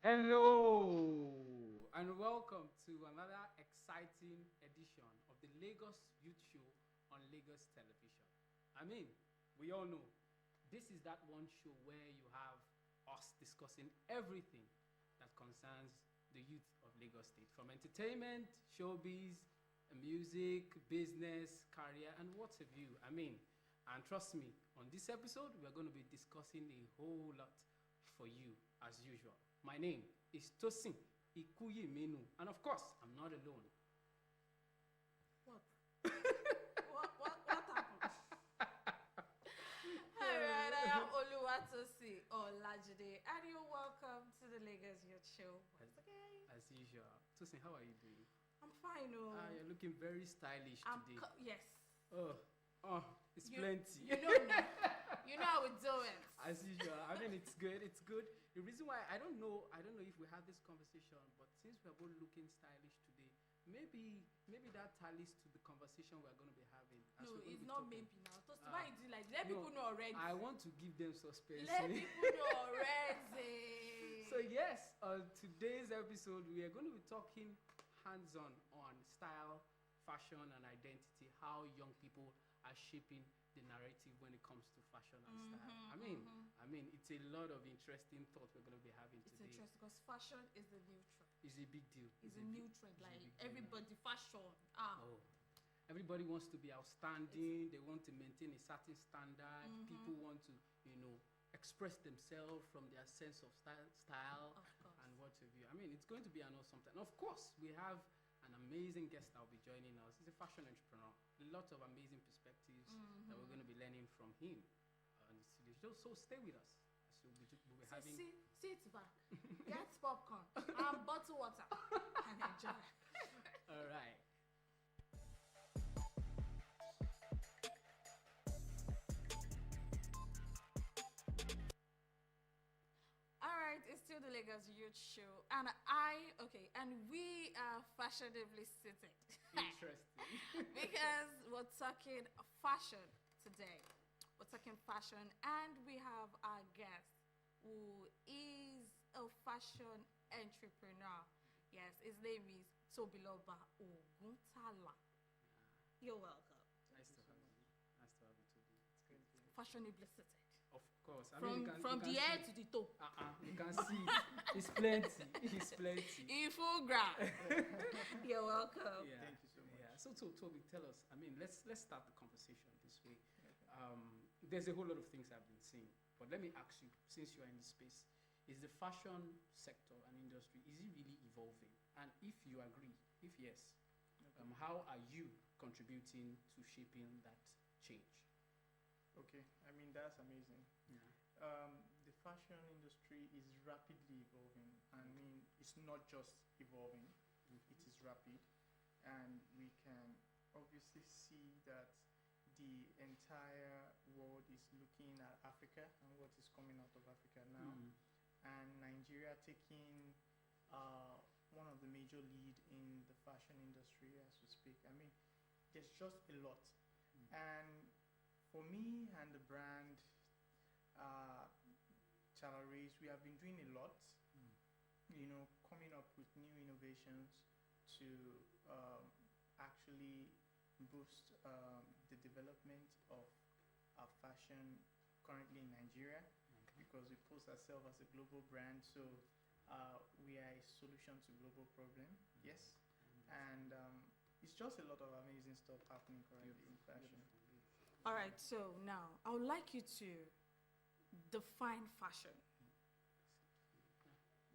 Hello and welcome to another exciting edition of the Lagos Youth Show on Lagos Television. I mean, we all know this is that one show where you have us discussing everything that concerns the youth of Lagos State, from entertainment, showbiz, music, business, career, and what have you. And trust me, on this episode, we are going to be discussing a whole lot for you as usual. My name is Tosin Ikuyi Menu, and of course, I'm not alone. What? what happened? Alright, I am Oluwatosi Olajide, and you're welcome to the Lagos Youth Show once again. As usual. Tosin, how are you doing? I'm fine, You're looking very stylish today. Yes. It's plenty. You know me. You know how we do it. As usual. It's good. The reason why I don't know if we had this conversation, but since we're both looking stylish today, maybe that tallies to the conversation we're going to be having. No, it's not maybe now. Why you do like let people know already? I want to give them suspense. Let people know already. So yes, on today's episode, we are going to be talking hands-on on style, fashion, and identity. How young people are shaping the narrative when it comes to fashion and style. It's a lot of interesting thoughts we're going to be having today. It's interesting because fashion is the new trend. It's a big deal. It's a new trend. Like everybody, fashion. Everybody wants to be outstanding. They want to maintain a certain standard. People want to, express themselves from their sense of style and what have you. It's going to be an awesome time. Of course, we have an amazing guest that will be joining us. He's a fashion entrepreneur. A lot of amazing perspectives that we're going to be learning from him. So stay with us. So we'll be having... Sit back, get popcorn, and bottle water, and enjoy. All right. Alright, it's still the Lagos Youth Show, and we are fashionably seated. Interesting. Because we're talking fashion today. We're talking fashion, and we have our guest who is a fashion entrepreneur. Yes, his name is Tobiloba Oguntala. You're welcome. Nice to have you. Nice to have you, Toby. It's good. Fashionably seated. Of course. From the head to the toe. You can see it's plenty. It's plenty. In full ground. You're welcome. Yeah. Thank you so much. Yeah. So Toby, tell us. Let's start the conversation this way. There's a whole lot of things I've been seeing, but let me ask you, since you are in this space, is the fashion sector and industry, is it really evolving? And if you agree, if yes, how are you contributing to shaping that change? Okay, that's amazing. Yeah. The fashion industry is rapidly evolving. It's not just evolving, it is rapid. And we can obviously see that the entire world is looking at Africa and what is coming out of Africa now. And Nigeria taking one of the major lead in the fashion industry as we speak. There's just a lot. And for me and the brand, Chalaris, we have been doing a lot, coming up with new innovations to actually boost the development of our fashion currently in Nigeria, because we post ourselves as a global brand, so we are a solution to global problem, yes, and it's just a lot of amazing stuff happening currently in fashion. All right, so now I would like you to define fashion.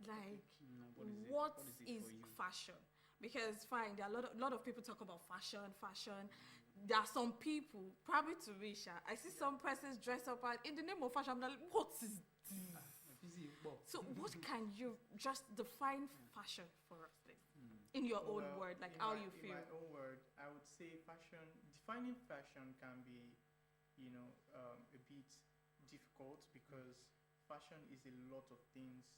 Like, what is fashion? Because fine, there are a lot of people talk about fashion. There are some people, probably to Risha, I see some persons dressed up in the name of fashion. I'm like, what is this? So what can you just define fashion for us, please? In your own word, like how you feel. In my own word, I would say defining fashion can be, a bit difficult, because fashion is a lot of things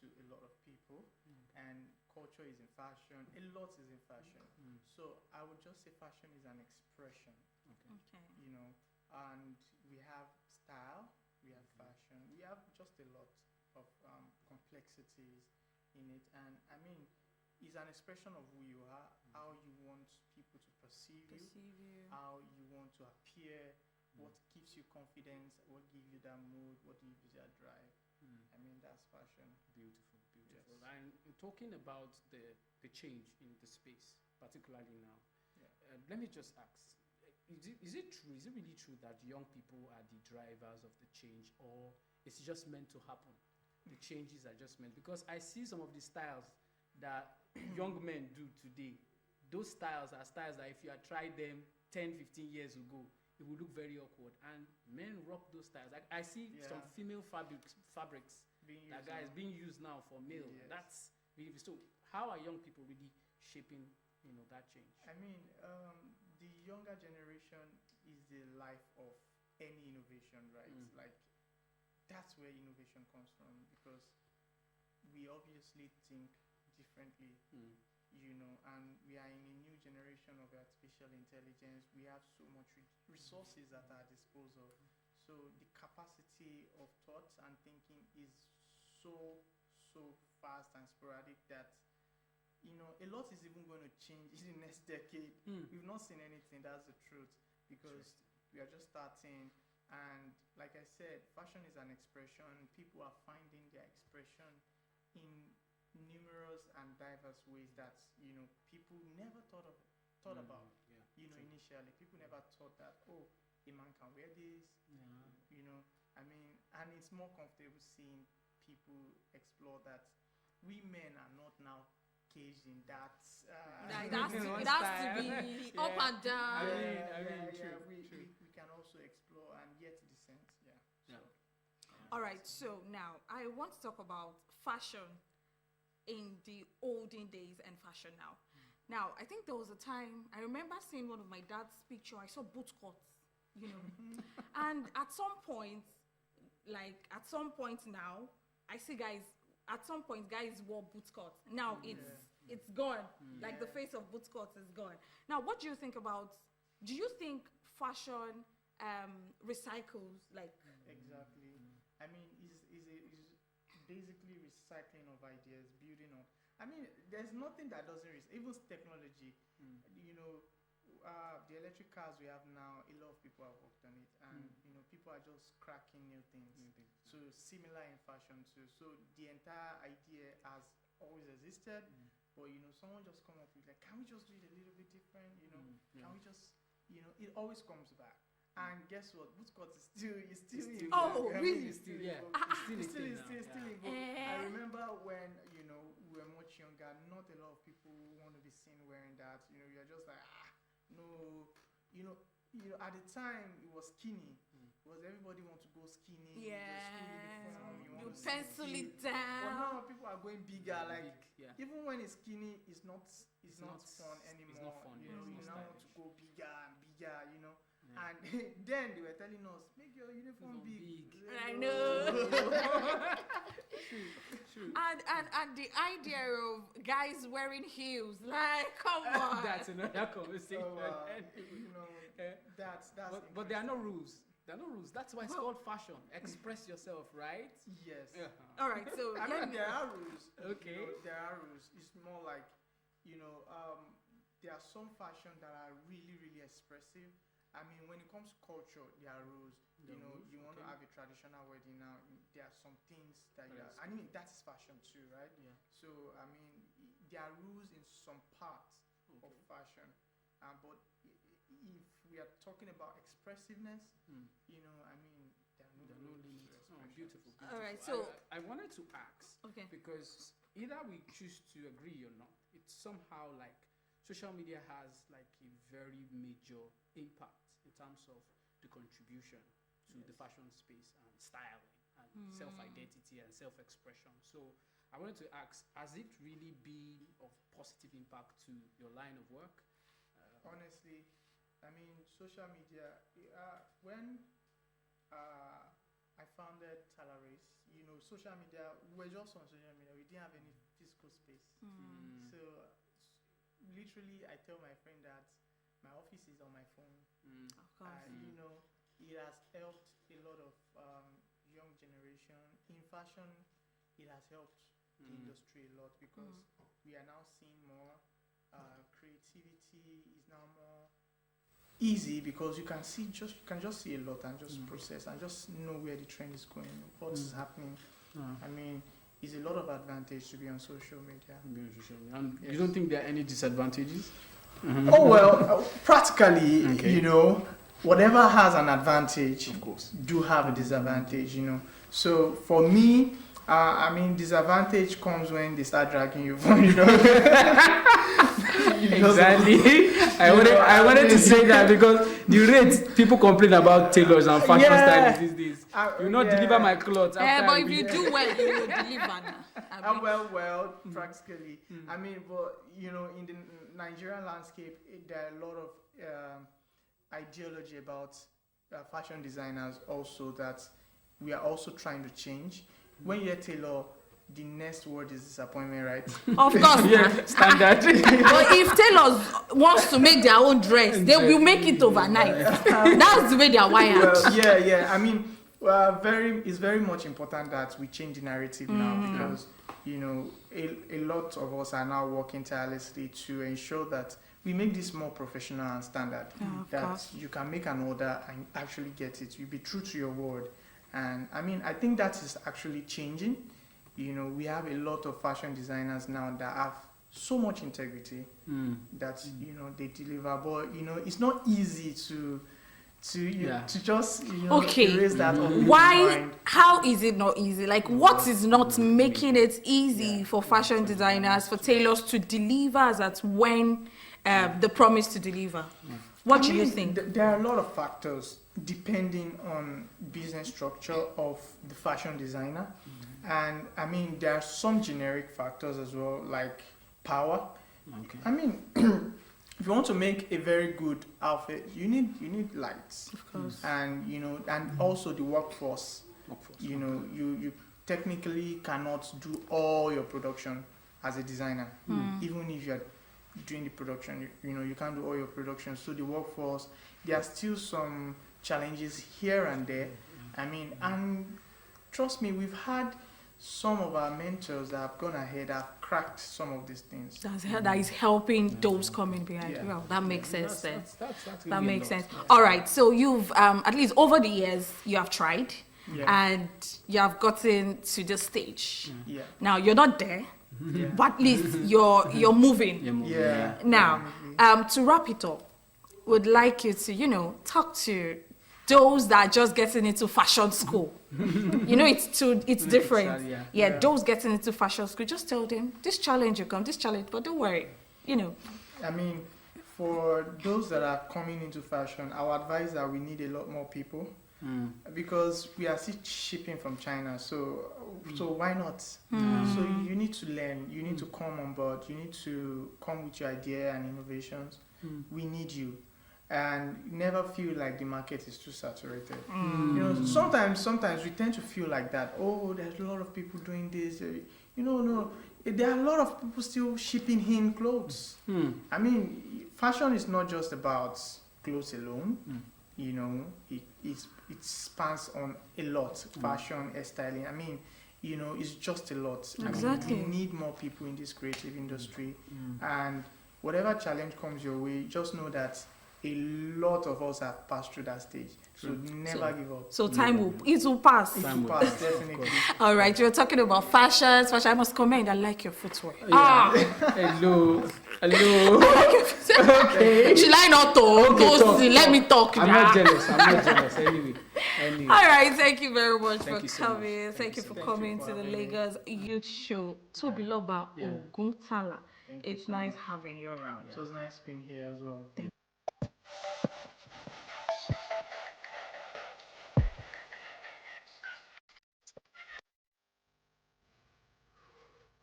to a lot of people, and culture is in fashion, a lot is in fashion. So I would just say fashion is an expression. Okay. And we have style, we have fashion, we have just a lot of complexities in it. And I mean, it's an expression of who you are, how you want people to perceive you, how you want to appear, what gives you confidence, what gives you that mood, what gives you that drive. I mean, that's fashion. Beautiful, beautiful. Yes. And talking about the change in the space, particularly now, Yeah. let me just ask, is it true, is it really true that young people are the drivers of the change, or it's just meant to happen? The changes are just meant, because I see some of the styles that young men do today. Those styles are styles that if you had tried them 10, 15 years ago, it would look very awkward. And men rock those styles. I see some female fabrics being used now for male. Yes. That's really, so how are young people really shaping, that change? I mean, the younger generation is the life of any innovation, right? Like, that's where innovation comes from, because we obviously think differently, and we are in a new generation of artificial intelligence. We have so much resources at our disposal. So the capacity of thoughts and thinking is so fast and sporadic that a lot is even going to change in the next decade. We've not seen anything, that's the truth, because we are just starting. And like I said, fashion is an expression. People are finding their expression in numerous and diverse ways that people never thought about. Initially, people never thought that, oh, a man can wear this. I mean, and it's more comfortable seeing people explore that. We men are not now caged in that. That's to be up and down. True. We can also explore and yet descent. So. All right, so now I want to talk about fashion in the olden days and fashion now. Now, I think there was a time, I remember seeing one of my dad's picture, I saw boot cuts, and at some point now, I see guys wore boot cuts. Now it's gone, like the face of boot cuts is gone. Now, what do you think fashion recycles, like? Exactly. I mean, is basically recycling of ideas, building on. I mean, there's nothing that doesn't even technology. The electric cars we have now, a lot of people have worked on it, and people are just cracking new things. So similar in fashion too. So the entire idea has always existed, but someone just come up with like, can we just do it a little bit different? Can we just, it always comes back. And guess what? Bootcut is still in Oh, really? It's still in vogue. I remember when we were much younger, not a lot of people want to be seen wearing that. You're just like, no. At the time it was skinny. Because everybody wants to go skinny. You pencil it down. But now people are going bigger. Like even when it's skinny, it's not fun anymore. It's not fun. You now want to go bigger and bigger. And then they were telling us, make your uniform big. I know. True. And the idea of guys wearing heels, like, come on. That's another conversation. That's but there are no rules. There are no rules. That's why it's called fashion. Express yourself, right? Yes. All right. So I mean, there are rules. Okay. There are rules. It's more like, there are some fashion that are really, really expressive. I mean, when it comes to culture, there are rules. You want to have a traditional wedding now. There are some things that I mean, that's fashion too, right? Yeah. So I mean, there are rules in some parts of fashion, but if we are talking about expressiveness, I mean, there are no limits. Beautiful. All right. So I wanted to ask, because either we choose to agree or not, it's somehow like social media has like a very major impact in terms of the contribution to the fashion space and styling and self-identity and self-expression. So I wanted to ask, has it really been of positive impact to your line of work? Honestly, I mean, social media, when I founded Talaris, social media, we were just on social media. We didn't have any physical space. So literally, I tell my friend that my office is on my phone. Of course. It has helped a lot of young generation. In fashion, it has helped the industry a lot, because we are now seeing more creativity is now more easy, because you can just see a lot and just process and just know where the trend is going, what's happening. I mean, it's a lot of advantage to be on social media. And you don't think there are any disadvantages? Oh well, practically, you know, whatever has an advantage, of course, do have a disadvantage, you know. So for me, I mean, disadvantage comes when they start dragging you from, you know. Exactly. I wanted to say that, because the rate people complain about tailors and fashion stylists these days. You not deliver my clothes. But if you do well, you will deliver. Well, practically. I mean, but you know, in the Nigerian landscape, there are a lot of ideology about fashion designers also that we are also trying to change. When you're a tailor, the next word is disappointment, right? Of course. Standard. But if tailors wants to make their own dress, they will make it overnight. That's the way they are wired. Well, yeah. I mean, it's very much important that we change the narrative now, because you know, a lot of us are now working tirelessly to ensure that we make this more professional and standard. That you can make an order and actually get it. You be true to your word. And I mean, I think that is actually changing. You know, we have a lot of fashion designers now that have so much integrity that, you know, they deliver. But, you know, it's not easy to just, you know, erase that off people's mind. How is it not easy? Like, what is not making it easy for fashion designers, for tailors to deliver at when the promise to deliver? What do you think? There are a lot of factors depending on business structure of the fashion designer. And I mean, there are some generic factors as well, like power. I mean, if you want to make a very good outfit, you need lights, of course, and you know, and also the workforce. You know, you technically cannot do all your production as a designer, even if you're doing the production. You know, you can't do all your production. So the workforce, there are still some challenges here and there. I mean, and trust me, we've had some of our mentors that have gone ahead, have cracked some of these things. That is helping those coming behind. Well, that makes sense then. That really makes sense. All right, so you've, at least over the years, you have tried and you have gotten to this stage. Now, you're not there, but at least you're moving. Now, to wrap it up, would like you to, you know, talk to those that are just getting into fashion school. You know, it's different. Those getting into fashion school, just tell them, this challenge will come, but don't worry, you know. I mean, for those that are coming into fashion, I would advise that we need a lot more people, because we are still shipping from China, so why not? So you need to learn, you need to come on board, you need to come with your idea and innovations. We need you. And never feel like the market is too saturated. You know, sometimes we tend to feel like that. Oh, there's a lot of people doing this. You know, no, there are a lot of people still shipping in clothes. I mean, fashion is not just about clothes alone. You know, it spans on a lot. Fashion, hairstyling. I mean, you know, it's just a lot. Exactly. I mean, we need more people in this creative industry. And whatever challenge comes your way, just know that a lot of us have passed through that stage. So never give up. So it will pass. It will pass, definitely. All right, you're talking about fashion. I must comment, I like your footwear. Hello. Okay. Should I not talk? Let me talk now. I'm not jealous. Anyway. All right, thank you very much for coming. So Thank you for coming to the Lagos Youth Show. Tobiloba Oguntala. It's nice having you around. It was nice being here as well.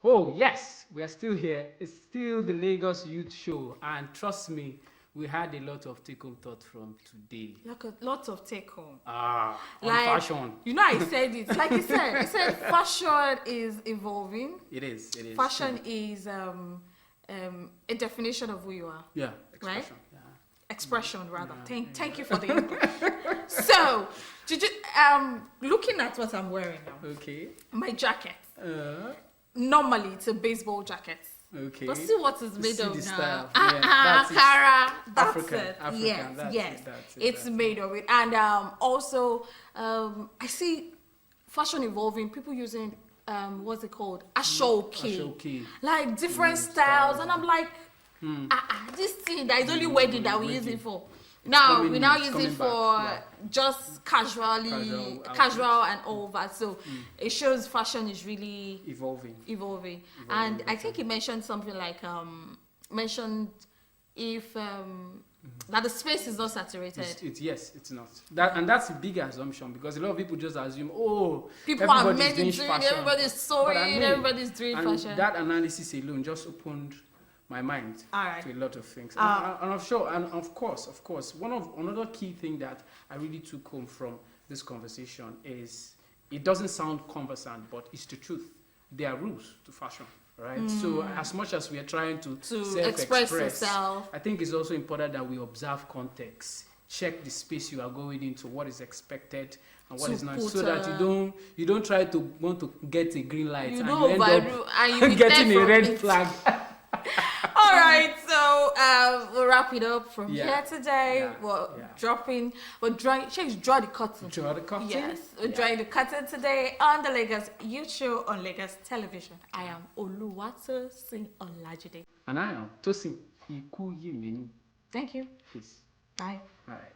Oh, yes, we are still here. It's still the Lagos Youth Show. And trust me, we had a lot of take-home thoughts from today. Lots of take-home. On fashion. You know, I said it. Like you said, fashion is evolving. It is. Fashion is a definition of who you are. Yeah. Expression. Right? Yeah. Expression, rather. Thank you for the input. So, looking at what I'm wearing now. Okay. My jacket. normally it's a baseball jacket. Okay. But see what it's made of now. Style. Yeah, Kara, that's African, it. African, Yes, that's yes. it, that's it, It's that's made of it. And also, I see fashion evolving. People using what's it called? Ashoki. Ashoki. Like different styles. And I'm like, this thing that is only wedding that we use it for. Now we now use it for just casual and all that. So it shows fashion is really evolving. And I think he mentioned something like mentioned if that the space is not saturated. It's not. And that's a big assumption because a lot of people just assume, people are meant to do it, everybody's sewing, everybody's doing fashion. That analysis alone just opened my mind to a lot of things. And I'm sure, and of course, another key thing that I really took home from this conversation is it doesn't sound conversant, but it's the truth. There are rules to fashion, right? So as much as we are trying to express yourself, I think it's also important that we observe context, check the space you are going into, what is expected and what is not, so that you don't try to want to get a green light and you end up getting a red flag. All right, so we'll wrap it up from here today. We're she's draw the curtain. Draw the curtain? Yes, we're drawing the curtain today on the Lagos Youth Show on Lagos Television. I am Oluwatosin Olajide. And I am Tosin Ikuyemeni. Thank you. Peace. Bye. All right.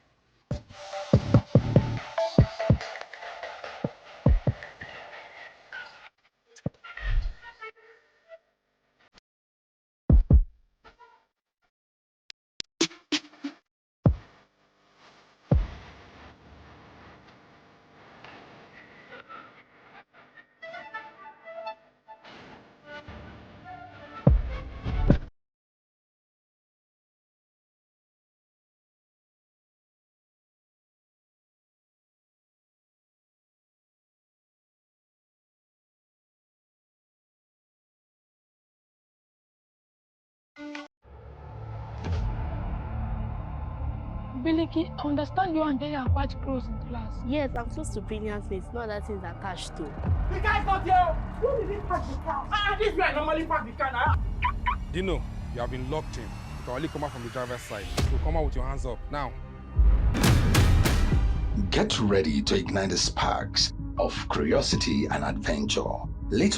Biliki, I understand you and they are quite close in class. Yes, I'm close to brilliant mates, not that things attached to. The guy's not here! Who did he park the car? This way I normally park the car now. Dino, you have been locked in. You can only come out from the driver's side. So come out with your hands up, now. Get ready to ignite the sparks of curiosity and adventure. Little